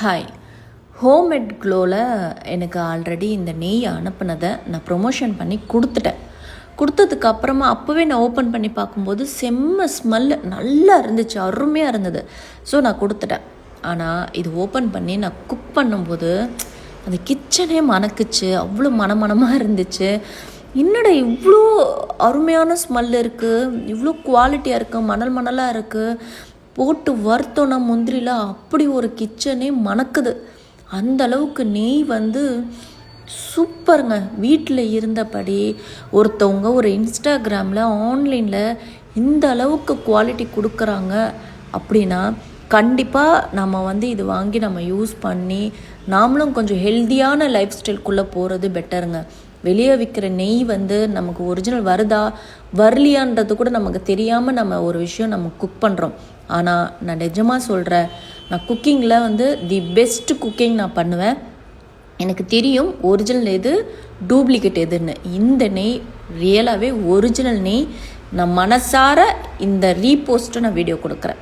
Hi, homemade க்ளோவில் எனக்கு already இந்த நெய் அனுப்புனதை நான் ப்ரொமோஷன் பண்ணி கொடுத்துட்டேன். கொடுத்ததுக்கு அப்புறமா அப்போவே நான் ஓப்பன் பண்ணி பார்க்கும்போது செம்ம ஸ்மெல்லு நல்லா இருந்துச்சு, அருமையாக இருந்தது. ஸோ நான் கொடுத்துட்டேன். ஆனால் இது ஓப்பன் பண்ணி நான் குக் பண்ணும்போது அந்த கிச்சனே மணக்குச்சு, அவ்வளோ மணமாக இருந்துச்சு. என்னடா இவ்வளோ அருமையான ஸ்மெல் இருக்குது, இவ்வளோ குவாலிட்டியாக இருக்குது, மணலாக இருக்குது, போட்டு வறுத்தோன்னா முந்திரிலாம் அப்படி ஒரு கிச்சனே மணக்குது. அந்த அளவுக்கு நெய் சூப்பருங்க. வீட்டில் இருந்தபடி ஒருத்தவங்க ஒரு இன்ஸ்டாகிராமில் ஆன்லைனில் இந்த அளவுக்கு குவாலிட்டி கொடுக்குறாங்க அப்படின்னா கண்டிப்பாக நம்ம இது வாங்கி நம்ம யூஸ் பண்ணி நாமளும் கொஞ்சம் ஹெல்த்தியான லைஃப் ஸ்டைல்குள்ளே போகிறது பெட்டருங்க. வெளியே விற்கிற நெய் நமக்கு ஒரிஜினல் வருதா வரலையான்றது கூட நமக்கு தெரியாமல் நம்ம ஒரு விஷயம் நம்ம குக் பண்ணுறோம். ஆனால் நான் நிஜமாக சொல்கிறேன், நான் குக்கிங்கில் தி பெஸ்ட் குக்கிங் நான் பண்ணுவேன். எனக்கு தெரியும் ஒரிஜினல் எது டூப்ளிகேட் எதுன்னு. இந்த நெய் ரியலாகவே ஒரிஜினல் நெய். நான் மனசார இந்த ரீபோஸ்ட்டை நான் வீடியோ கொடுக்குறேன்.